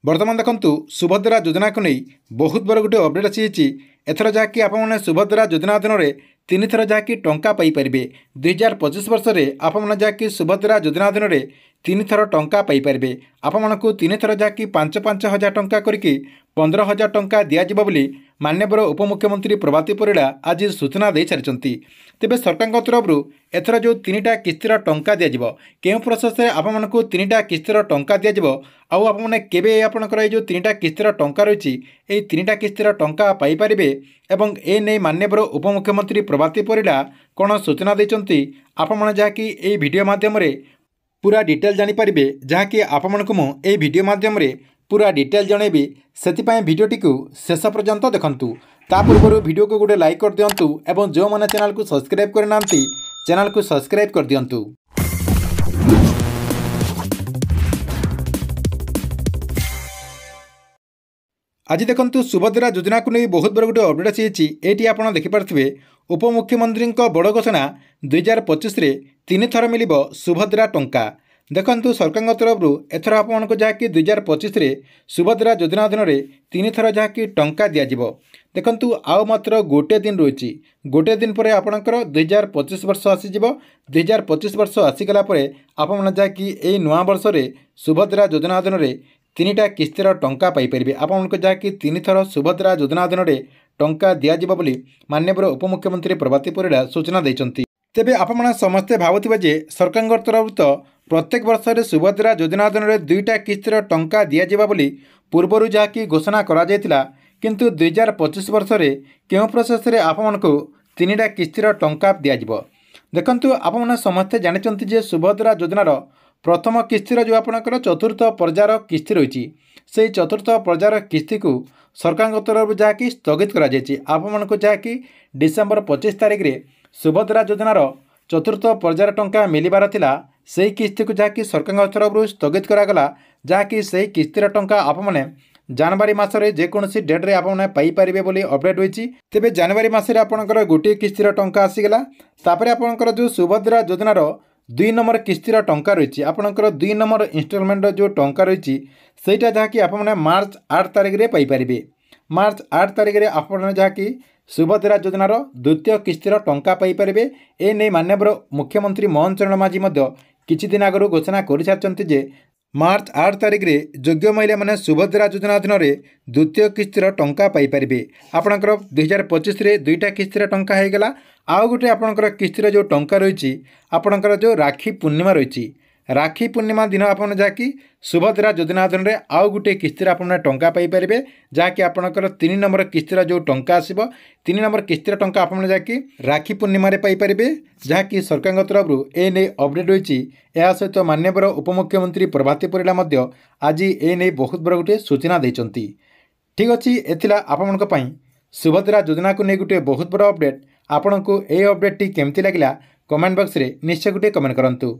बर्तमान देखु सुभद्रा योजना को नहीं बहुत बड़ गोटे अपडेट आसी। एथर जहाँकि आपने सुभद्रा योजना अधीन में 3 थर जहाँकि टंका पाइपर 2025 वर्ष में आपने जहाँकि सुभद्रा योजना अधीन में 3 थर टंका पाइपर आपको 3 थर जहाँकि 5-5 हजार टंका करके 15,000 टंका दिज्व माननीय उपमुख्यमंत्री प्रभाती परिड़ा आज सूचना दे सारी। तेबे सरकार तरफ एथर जो 3टा किस्तिर टंका दिज्व क्यों प्रोसेस आपको 3टा किस्तिर टंका दिज्व आपने केबे आपनकर जो 3टा किस्तिर टंका रही 3टा किस्तिर टंका पाइपारे एवं ए नहीं माननीय उपमुख्यमंत्री प्रभाती परिड़ा कौन सूचना देते आपण जहाँकि ये वीडियो माध्यम पूरा डिटेल जानीपारे जहाँकि आपको मुझे वीडियो माध्यम पूरा डिटेल जनइबी से भिडियोटी को शेष पर्यंत देखंतु। ता पूर्व वीडियो को गोटे लाइक कर दिंतु एवं जो मैंने चैनल को सब्सक्राइब करना चैनल को सब्सक्राइब कर दिंतु। आज देखंतु सुभद्रा योजना को नहीं बहुत बड़ गोटे अपडेट आसी। ये आप देखिपे उपमुख्यमंत्री बड़ घोषणा 2025 में 3 थर मिल सुभद्रा टंका। देखंतु सरकार तरफ एथर आपको जहाँकि 2025 में सुभद्रा योजना अधीन में 3 थर जहाँकि टंका दिज्व। देखंतु आउ मात्र गोटे दिन रही गोटे दिन पर आपणकर 2025 वर्ष आसीज। 2025 वर्ष आसीगला आपने जहाँकि यही नुआ वर्ष में सुभद्रा योजना अधीन में 3टा किस्तिर टंका पाइपर आपको जहाँकि 3 थर सुभद्रा योजना अधीन में टंका दिज्व माननीय उपमुख्यमंत्री प्रभाती परिड़ा सूचना देते। तेबे आपण समस्ते भावुवे जे सरकार तरफ तो प्रत्येक वर्ष में सुभद्रा योजना अधीन में 2टा किस्तिर टंका दिज्व पूर्वर जहाँकि घोषणा करा किंतु 2025 वर्ष में क्यों प्रोसेस आपको 3टा किस्तिर टंका दिज्व। देखंतु आपण समस्ते जानते जे सुभद्रा योजनार प्रथम किस्तिर जो आपणकर चतुर्थ पर्यायर किस्ती रही से चतुर्थ पर्यायर किस्ती को सरकार तरफ जहाँकि स्थगित कर जहाँकि डिसेम्बर 25 तारिख में सुभद्रा योजनार चतुर्थ पर्यायर टंका मिलबार थिला से किस्ती को जहाँकि सरकार तरफ स्थगित करागला जहाँकि से किस्तीर टंका आपने जनवरी मासरे जेकोसी डेट्रे आपने पाइपारे बोली अपडेट होती। तेबे जनवरी मासरे आपणकर गोटे किस्तीर टंका आसीगला तापर आपणकर जो सुभद्रा योजनार 2 नंबर किस्तीर टंका रही आपणकर 2 नंबर इन्स्टलमेंट जो टंका रही सेटा जहाँकि आपने मार्च 8 तारिख में पाइपारे। मार्च 8 तारिख में आपने जहाँकि सुभद्रा योजनार द्वितीय किस्तीर टंका पाइपारे। ए नहीं माननीय मुख्यमंत्री मोहन चरण माझी किछि दिन आगु घोषणा कर सारी जे मार्च 8 तारिख में योग्य महिला मैंने सुभद्रा योजना अधीन में द्वितीय किस्तीर टंका पाइपारे। आपणकर 2025 में 2टा किस्तीर टंका होगला आउ गोटे आपणकर किस्तीर जो टंका रही आपणकर जो राखी पूर्णिमा रही राखी पूर्णिमा दिन आपन जहाँकि सुभद्रा योजना अधीन में आउ गोटे किस्तीर आपने टंका पाइपारे जहाँकि आपणकर 3 नंबर किस्तीर जो टंका आसब 3 नंबर किस्तीर टंका आपने जहाँकि राखी पूर्णिमा पाइपारे जहाँकि सरकार तरफ ए नहीं अपडेट होती। यह सहित माननीय उपमुख्यमंत्री प्रभाती परिड़ा आज ए नहीं बहुत बड़ गोटे सूचना देते। ठीक अच्छे एथिला आपण सुभद्रा योजना को नहीं गोटे बहुत बड़ अपडेट। आपन को ये अपडेट केमती लगिला कमेंट बॉक्स रे निश्चय गोटे कमेंट करंतु।